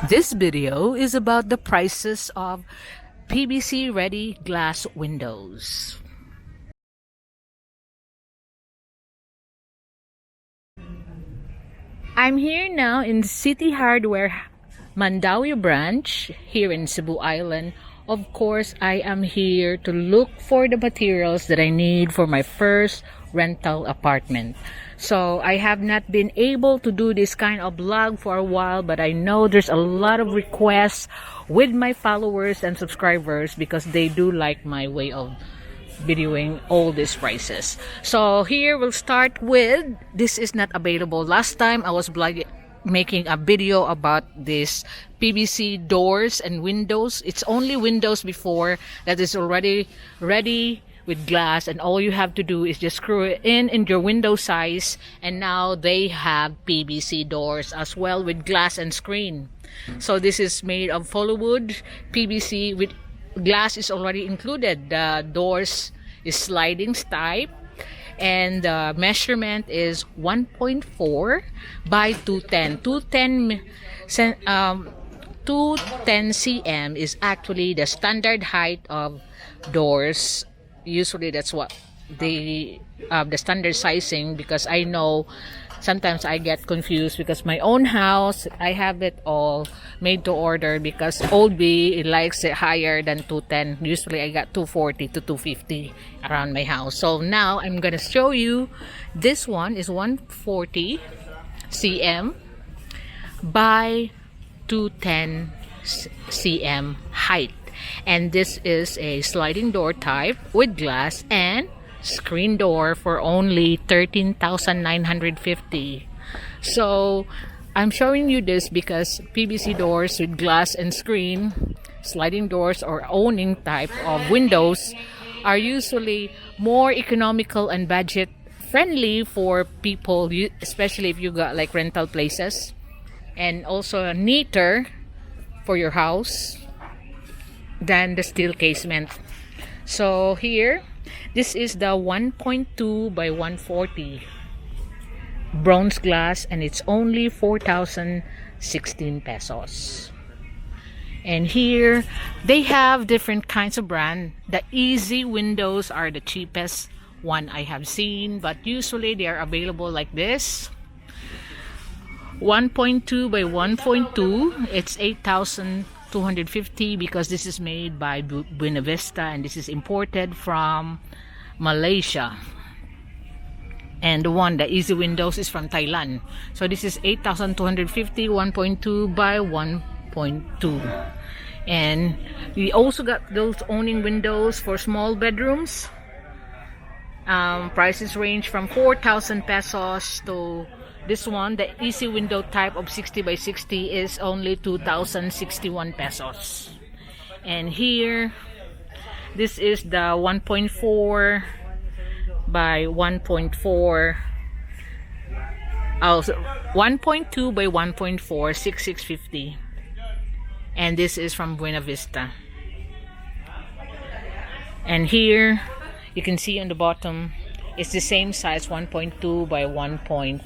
This video is about the prices of PVC ready glass windows. I'm here now in City Hardware Mandawi branch here in Cebu Island. Of course, I am here to look for the materials that I need for my first rental apartment. So I have not been able to do this kind of vlog for a while, but I know there's a lot of requests with my followers and subscribers because they do like my way of videoing all these prices. So here we'll start with, this is not available. Last time I was making a video about this PVC doors and windows. It's only windows before that is already ready with glass, and all you have to do is just screw it in your window size, and now they have PVC doors as well with glass and screen. So this is made of Followood PVC with glass is already included. The doors is sliding type, and the measurement is 1.4 by 210. 210 cm is actually the standard height of doors. Usually that's what the standard sizing, because I know sometimes I get confused because my own house, I have it all made to order because Old B, it likes it higher than 210. Usually I got 240 to 250 around my house. So now I'm gonna show you, this one is 140 cm by 210 cm height. And this is a sliding door type with glass and screen door for only 13,950. So I'm showing you this because PVC doors with glass and screen, sliding doors or owning type of windows are usually more economical and budget friendly for people, especially if you got like rental places, and also neater for your house than the steel casement. So here, this is the 1.2 by 140 bronze glass, and it's only 4,016 pesos. And here they have different kinds of brand. The easy windows are the cheapest one I have seen, but usually they are available like this. 1.2 by 1.2, it's 8,250 because this is made by Buena Vista and this is imported from Malaysia. And the one, the easy windows, is from Thailand. So this is 8,250, 1.2 by 1.2. And we also got those owning windows for small bedrooms. Prices range from 4,000 pesos to this one, the easy window type of 60 by 60, is only 2,061 pesos. And here, this is the 1.4 by 1.4, also 1.2 by 1.4, 6,650. And this is from Buena Vista. And here, you can see on the bottom, it's the same size, 1.2 by 1.4.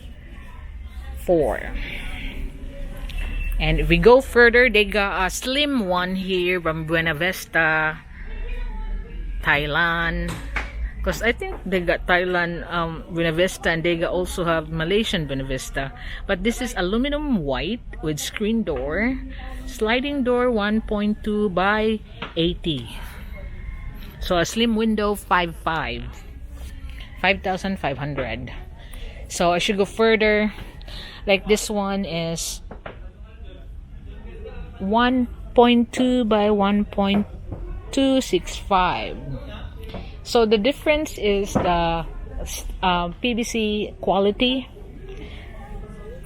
And if we go further, they got a slim one here from Buena Vista, Thailand, because I think they got Thailand Buena Vista, and they also have Malaysian Buena Vista. But this is aluminum white with screen door, sliding door, 1.2 by 80. So a slim window, 5,500. So I should go further. Like this one is 1.2 by 1.265. So the difference is the PVC quality,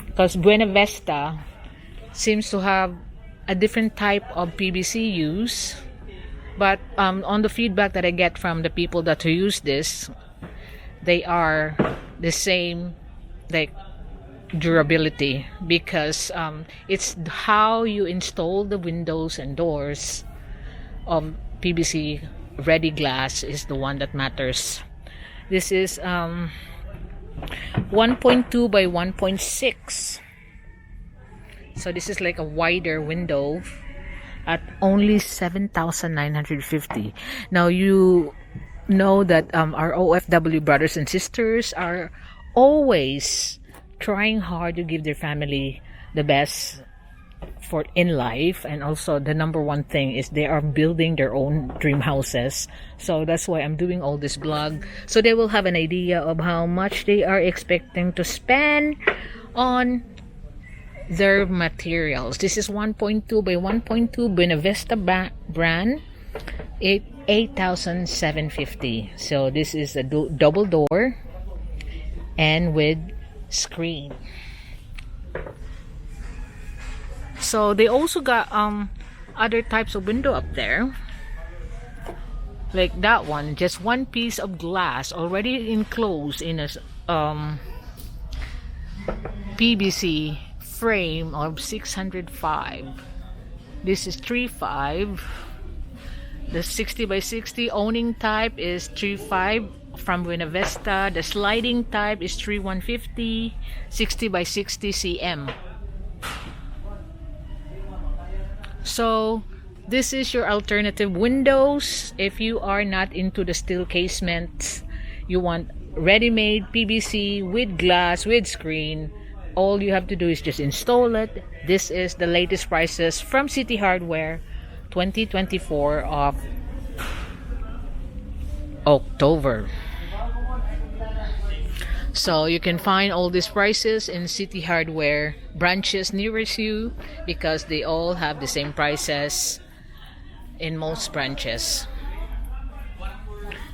because Buena Vista seems to have a different type of PVC use. But on the feedback that I get from the people that use this, they are the same, like durability, because it's how you install the windows and doors of PVC ready glass is the one that matters. This is 1.2 by 1.6. So this is like a wider window at only 7,950. Now you know that our OFW brothers and sisters are always trying hard to give their family the best for in life, and also the number one thing is they are building their own dream houses. So that's why I'm doing all this blog, so they will have an idea of how much they are expecting to spend on their materials. This is 1.2 by 1.2 Buenavista brand, 8,750. So this is a double door and with screen. So they also got other types of window up there, like that one, just one piece of glass already enclosed in a PVC frame of 605. This is 35. The 60 by 60 owning type is 35 from Buenavista. The sliding type is 3150, 60 by 60 cm. So this is your alternative windows. If you are not into the steel casement, you want ready-made PVC with glass with screen, all you have to do is just install it. This is the latest prices from City Hardware 2024 of October. So you can find all these prices in City Hardware branches nearest you, because they all have the same prices in most branches.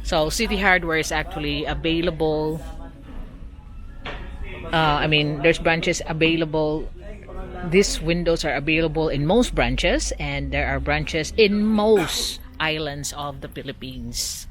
So City Hardware is actually available. There's branches available. These windows are available in most branches, and there are branches in most islands of the Philippines.